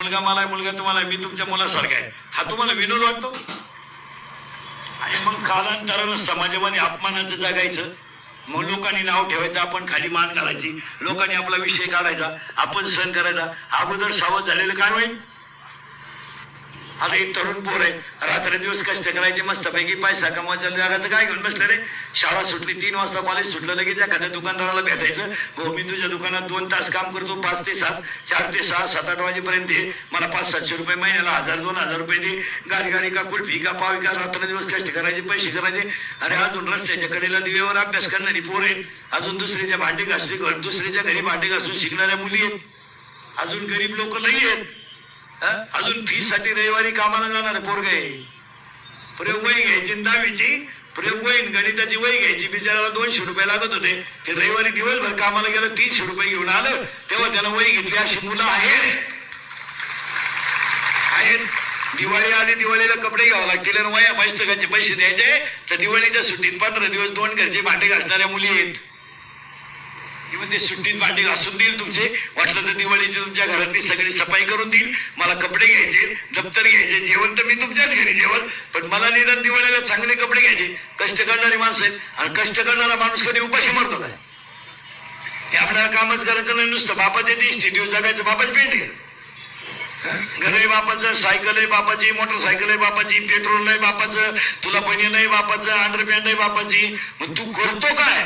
मुलगा मला आहे, मुलगा तुम्हाला आहे, मी तुमच्या मुलासारखा आहे, हा तुम्हाला विनोद वाटतो? आणि मग कालांतरानं समाजामध्ये अपमानाचं जगायचं, मग लोकांनी नाव ठेवायचं, आपण खाली मान घालायची, लोकांनी आपला विषय काढायचा, आपण सहन करायचा. अगोदर सावध झालेलं काय होईल? आता एक तरुण पोर आहे, रात्र दिवस कष्ट करायचे, मस्तपैकी पैसा कमवायचा, जगाचं काय घेऊन बसलं रे? शाळा सुटली 3 वाजता, कॉलेज सुटलं, लगेच एखाद्या दुकानदाराला भेटायचं, हो मी तुझ्या दुकानात 2 तास काम करतो, 5 ते 7, 4 ते 6, 7-8 वाजेपर्यंत ये, मला 500-700 रुपये महिन्याला, 1000-2000 रुपये दे, गाडी का कुल्फी का पावी का, रात्र दिवस कष्ट करायचे, पैसे करायचे. आणि अजून रस्त्याच्या कडेला दिवेवर अभ्यास करणारी पोर आहे, अजून दुसऱ्याच्या भांडे घासून, दुसऱ्याच्या घरी भांडे घासून शिकणाऱ्या मुली आहेत, अजून गरीब लोक लई आहेत, अजून फी साठी रविवारी कामाला जाणार पोरग आहे. प्रयोग वही घ्यायची 10वीची, प्रयोग वही गणिताची वही घ्यायची, बिचाराला 200 रुपये लागत होते, ते रविवारी दिवसभर कामाला गेलं, 300 रुपये घेऊन आलं, तेव्हा त्याला वही घेतली. अशी मुलं आहेत. दिवाळी आली, दिवाळीला कपडे घ्यावं लागतील आणि वया पुस्तकाचे पैसे द्यायचे, तर दिवाळीच्या सुट्टीत 15 दिवस 2 घरचे भांडे घासणाऱ्या मुली आहेत. किंवा ते सुट्टीत भांडे घासून देईल तुमचे, वाटलं तर दिवाळीची तुमच्या घरातली सगळी सफाई करून देईल, मला कपडे घ्यायचे, दप्तर घ्यायचे, जेवण तर मी तुमच्याच घरी जेवण, पण मला निदान दिवाळीला चांगले कपडे घ्यायचे. कष्ट करणारी माणसं आहेत, आणि कष्ट करणारा माणूस कधी उपाशी मरतो काय? ते आपल्याला कामच करायचं नाही, नुसतं बापाच्या दिवशी दिवस जगायचं, बापाच पेट आहे, घर आहे बापाचं, सायकल आहे बापाची, मोटरसायकल आहे बापाची, पेट्रोल आहे बापाचं, तुला बनियन आहे बापाचं, अंडरपॅन्ट आहे बापाची, मग तू करतो काय?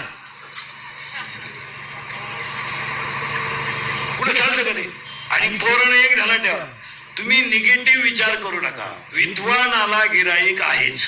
पुढे चालतं कधी? आणि पोरानं एक ध्यानात ठेवा, तुम्ही निगेटिव्ह विचार करू नका. विद्वानाला गिराईक आहेच.